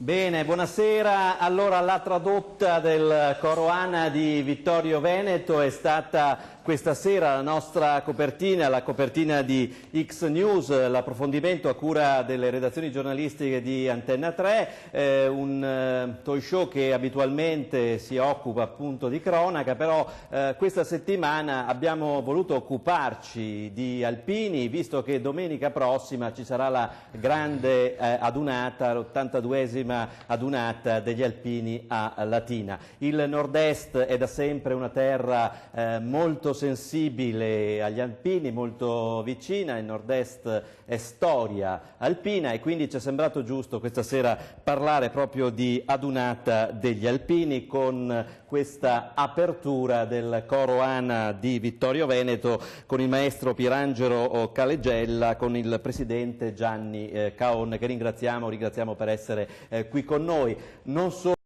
Bene, buonasera. Allora, la tradotta del coro ANA di Vittorio Veneto è stata questa sera la nostra copertina, la copertina di X News, l'approfondimento a cura delle redazioni giornalistiche di Antenna 3, un talk show che abitualmente si occupa appunto di cronaca, però questa settimana abbiamo voluto occuparci di alpini, visto che domenica prossima ci sarà la grande adunata, l'82esima adunata degli alpini a Latina. Il nord-est è da sempre una terra molto sensibile agli alpini, molto vicina, il nord-est è storia alpina e quindi ci è sembrato giusto questa sera parlare proprio di adunata degli alpini con questa apertura del coro ANA di Vittorio Veneto con il maestro Pierangelo Calegella, con il presidente Gianni Caon, che ringraziamo per essere qui con noi. Non solo